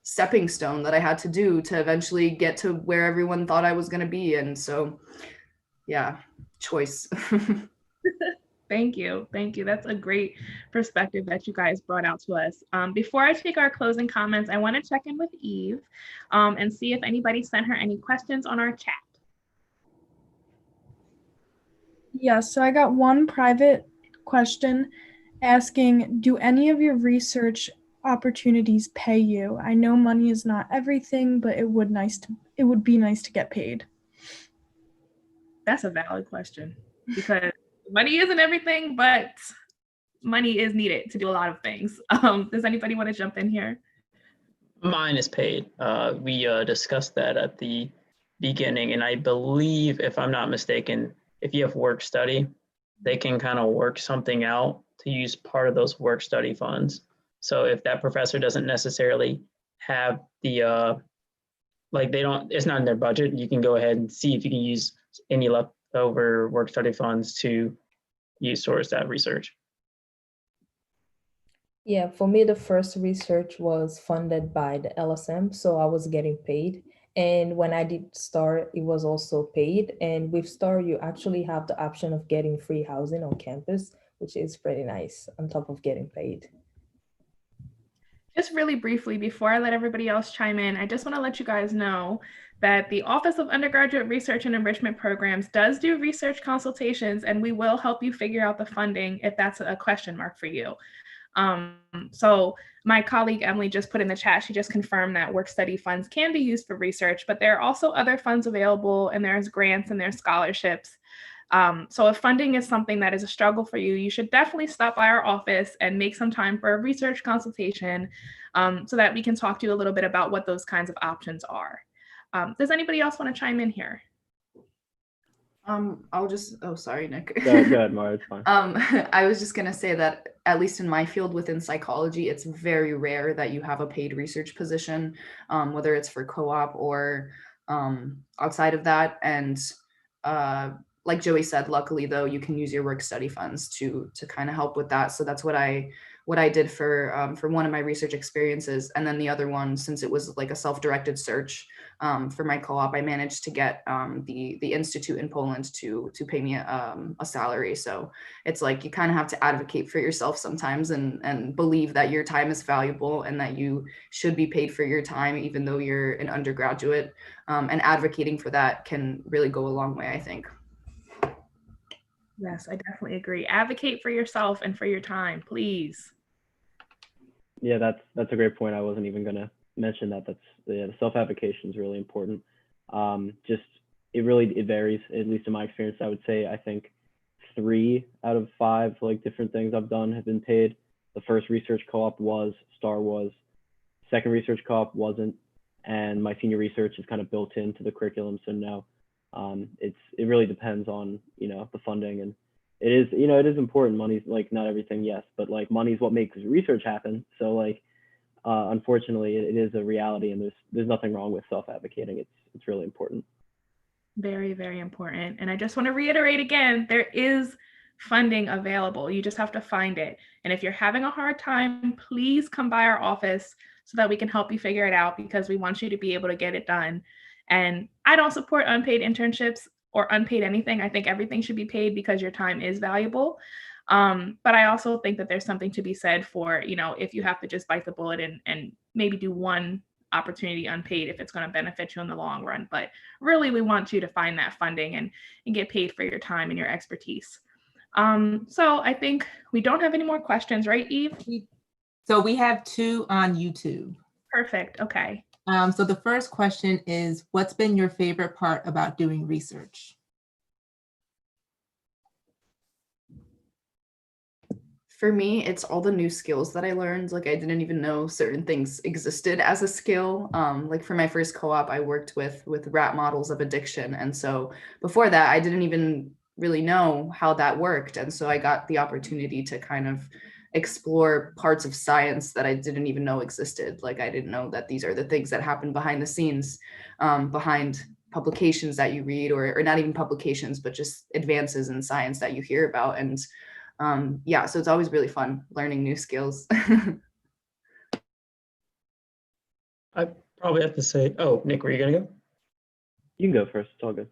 stepping stone that I had to do to eventually get to where everyone thought I was going to be. And so, yeah, choice. Thank you. Thank you. That's a great perspective that you guys brought out to us. Before I take our closing comments, I want to check in with Eve and see if anybody sent her any questions on our chat. Yes, so I got one private question asking, do any of your research opportunities pay you? I know money is not everything, but it would be nice to get paid. That's a valid question because money isn't everything, but money is needed to do a lot of things. Does anybody want to jump in here? Mine is paid. We discussed that at the beginning, and I believe, if I'm not mistaken, if you have work study, they can kind of work something out to use part of those work study funds. So if that professor doesn't necessarily have the, it's not in their budget, you can go ahead and see if you can use any leftover work study funds to use towards that research. Yeah, for me, the first research was funded by the LSM, so I was getting paid. And when I did STAR, it was also paid. And with STAR, you actually have the option of getting free housing on campus, which is pretty nice on top of getting paid. Just really briefly, before I let everybody else chime in, I just want to let you guys know that the Office of Undergraduate Research and Enrichment Programs does do research consultations, and we will help you figure out the funding if that's a question mark for you. So my colleague Emily just put in the chat, she just confirmed that work study funds can be used for research, but there are also other funds available, and there's grants and there's scholarships. So if funding is something that is a struggle for you, you should definitely stop by our office and make some time for a research consultation so that we can talk to you a little bit about what those kinds of options are. Does anybody else want to chime in here? Sorry, Nick. Go ahead, Mara, it's fine. I was just gonna say that at least in my field within psychology, it's very rare that you have a paid research position, whether it's for co-op or outside of that. And like Joey said, luckily though, you can use your work study funds to kind of help with that. So that's what I did for one of my research experiences. And then the other one, since it was like a self-directed search for my co-op, I managed to get the institute in Poland to pay me a salary. So it's like you kind of have to advocate for yourself sometimes and believe that your time is valuable and that you should be paid for your time, even though you're an undergraduate. And advocating for that can really go a long way, I think. Yes, I definitely agree. Advocate for yourself and for your time, please. Yeah, that's a great point. I wasn't even going to mention that. The self-advocation is really important. It varies, at least in my experience. I would say I think 3 out of 5 like different things I've done have been paid. The first research co-op was, STAR was, second research co-op wasn't, and my senior research is kind of built into the curriculum. So no, it really depends on, the funding, and it is important. Money's like not everything, yes, but like money's what makes research happen. So like, unfortunately, it is a reality, and there's nothing wrong with self-advocating. It's really important. Very, very important. And I just want to reiterate again, there is funding available. You just have to find it. And if you're having a hard time, please come by our office so that we can help you figure it out, because we want you to be able to get it done. And I don't support unpaid internships or unpaid anything. I think everything should be paid because your time is valuable. But I also think that there's something to be said for, if you have to just bite the bullet and maybe do one opportunity unpaid if it's going to benefit you in the long run. But really, we want you to find that funding and get paid for your time and your expertise. So I think we don't have any more questions, right, Eve? So we have 2 on YouTube. Perfect. Okay. So the first question is, what's been your favorite part about doing research? For me, it's all the new skills that I learned. Like I didn't even know certain things existed as a skill. Like for my first co-op, I worked with rat models of addiction. And so before that, I didn't even really know how that worked. And so I got the opportunity to kind of explore parts of science that I didn't even know existed. Like I didn't know that these are the things that happen behind the scenes, behind publications that you read, or not even publications, but just advances in science that you hear about. And Yeah, so it's always really fun learning new skills. I probably have to say, oh, Nick, were you gonna go? You can go first. It's all good.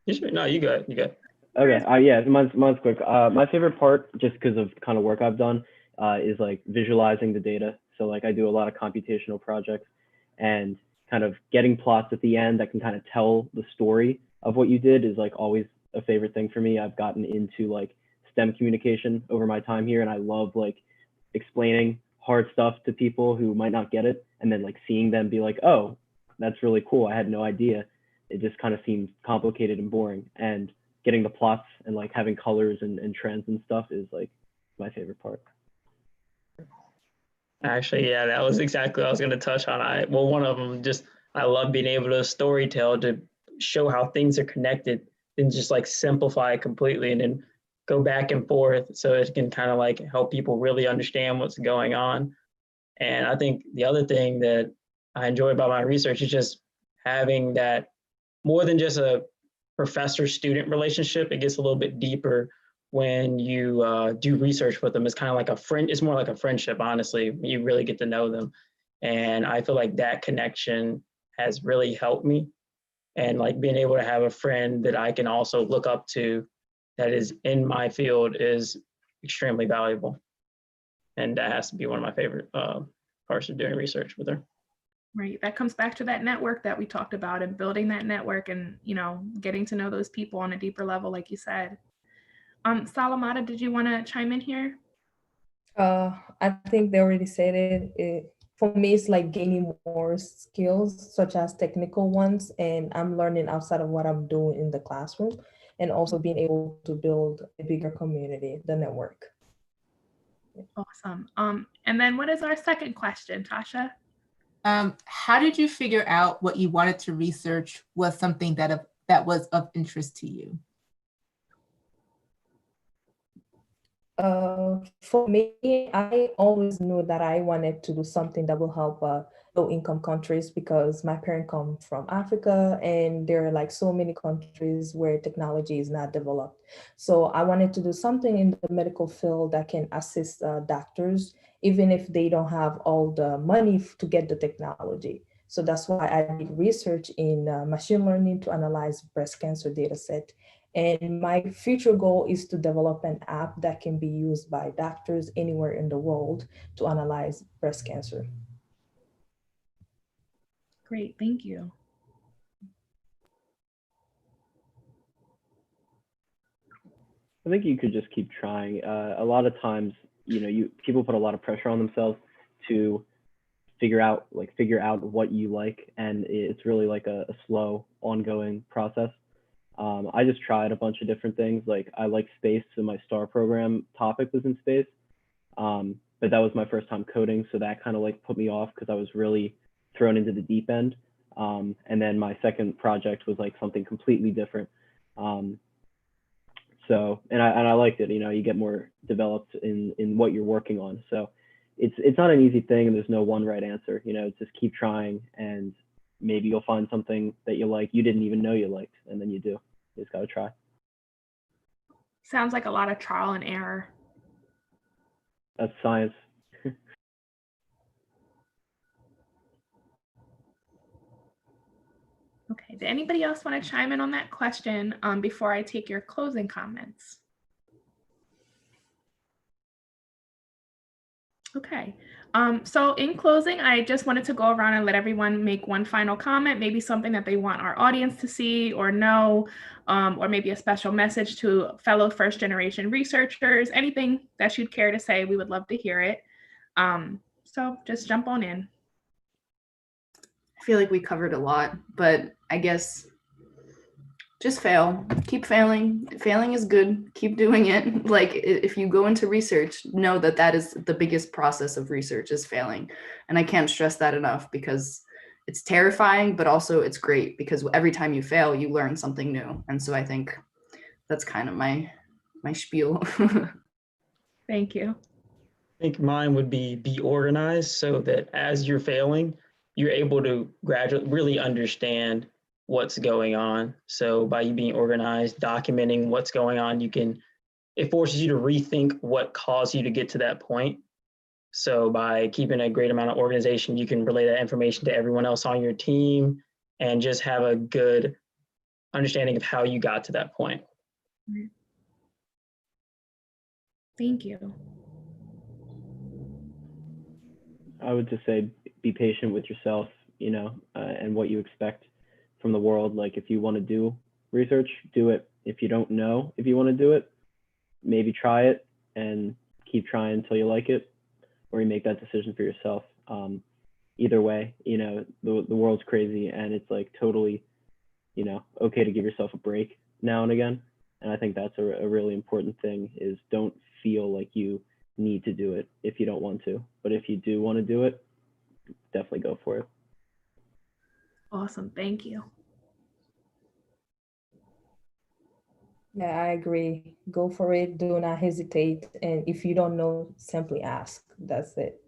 You should, no, you go ahead. You go ahead. Okay. Yeah. Mine's quick. My favorite part, just because of kind of work I've done, is like visualizing the data. So like I do a lot of computational projects, and kind of getting plots at the end that can kind of tell the story of what you did is like always a favorite thing for me. I've gotten into like STEM communication over my time here, and I love like explaining hard stuff to people who might not get it, and then like seeing them be like, oh, that's really cool. I had no idea. It just kind of seems complicated and boring. And getting the plots and like having colors and trends and stuff is like my favorite part. Actually, yeah, that was exactly what I was going to touch on. Well, one of them, just I love being able to storytell to show how things are connected and just like simplify it completely and then go back and forth so it can kind of like help people really understand what's going on. And I think the other thing that I enjoy about my research is just having that more than just a professor-student relationship. It gets a little bit deeper when you do research with them. It's kind of like a friend. It's more like a friendship, honestly. You really get to know them. And I feel like that connection has really helped me. And like being able to have a friend that I can also look up to that is in my field is extremely valuable. And that has to be one of my favorite parts of doing research with her. Right. That comes back to that network that we talked about and building that network and, you know, getting to know those people on a deeper level, like you said. Salamata, did you want to chime in here? I think they already said it. For me, it's like gaining more skills, such as technical ones, and I'm learning outside of what I'm doing in the classroom, and also being able to build a bigger community, the network. Awesome. And then what is our second question, Tasha? How did you figure out what you wanted to research was something that was of interest to you? For me, I always knew that I wanted to do something that will help low-income countries because my parents come from Africa and there are like so many countries where technology is not developed. So I wanted to do something in the medical field that can assist doctors, even if they don't have all the money to get the technology. So that's why I did research in machine learning to analyze breast cancer data set. And my future goal is to develop an app that can be used by doctors anywhere in the world to analyze breast cancer. Great, thank you. I think you could just keep trying. A lot of times, you know, people put a lot of pressure on themselves to figure out what you like, and it's really like a slow, ongoing process. I just tried a bunch of different things. Like I like space, so my STAR program topic was in space. But that was my first time coding, so that kind of like put me off because I was really thrown into the deep end. And then my second project was like something completely different. So I liked it. You know, you get more developed in what you're working on. So it's not an easy thing, and there's no one right answer. You know, just keep trying, and maybe you'll find something that you like you didn't even know you liked, and then you do. You just gotta try. Sounds like a lot of trial and error. That's science. Okay, did anybody else want to chime in on that question before I take your closing comments? Okay, so in closing, I just wanted to go around and let everyone make one final comment, maybe something that they want our audience to see or know, or maybe a special message to fellow first generation researchers, anything that you'd care to say, we would love to hear it. So just jump on in. I feel like we covered a lot, but I guess just fail. Keep failing. Failing is good. Keep doing it. Like if you go into research, know that that is the biggest process of research is failing. And I can't stress that enough because it's terrifying, but also it's great because every time you fail, you learn something new. And so I think that's kind of my spiel. Thank you. I think mine would be organized so that as you're failing, you're able to gradually really understand what's going on. So by you being organized, documenting what's going on, you can it forces you to rethink what caused you to get to that point. So by keeping a great amount of organization, you can relay that information to everyone else on your team and just have a good understanding of how you got to that point. Thank you. I would just say be patient with yourself, and what you expect from the world. Like if you want to do research, do it. If you don't know if you want to do it, maybe try it and keep trying until you like it, or you make that decision for yourself. Either way, the world's crazy, and it's like totally, okay to give yourself a break now and again. And I think that's a really important thing, is don't feel like you need to do it if you don't want to. But if you do want to do it, definitely go for it. Awesome. Thank you. Yeah, I agree. Go for it. Do not hesitate. And if you don't know, simply ask. That's it.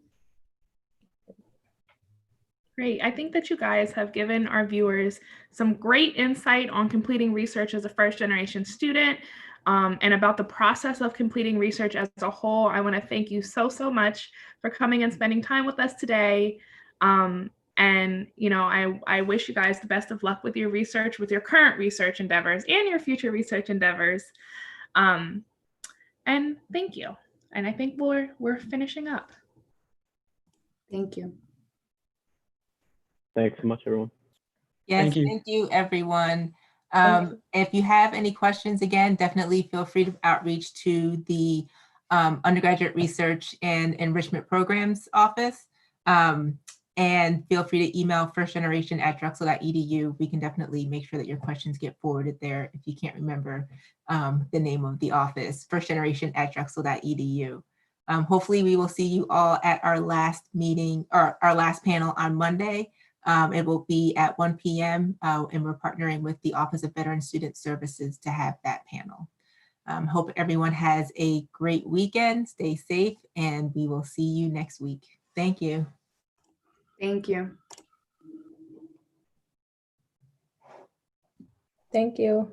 Great. I think that you guys have given our viewers some great insight on completing research as a first generation student, and about the process of completing research as a whole. I want to thank you so much for coming and spending time with us today. And I wish you guys the best of luck with your research, with your current research endeavors and your future research endeavors. And thank you. And I think we're finishing up. Thank you. Thanks so much, everyone. Yes, Thank thank you. you, everyone. Thank you. If you have any questions, again, definitely feel free to outreach to the Undergraduate Research and Enrichment Programs Office. And feel free to email firstgeneration@drexel.edu. We can definitely make sure that your questions get forwarded there if you can't remember the name of the office, firstgeneration@drexel.edu. Hopefully we will see you all at our last meeting, or our last panel on Monday. It will be at 1 p.m. And we're partnering with the Office of Veteran Student Services to have that panel. Hope everyone has a great weekend. Stay safe, and we will see you next week. Thank you. Thank you. Thank you.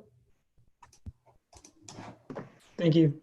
Thank you.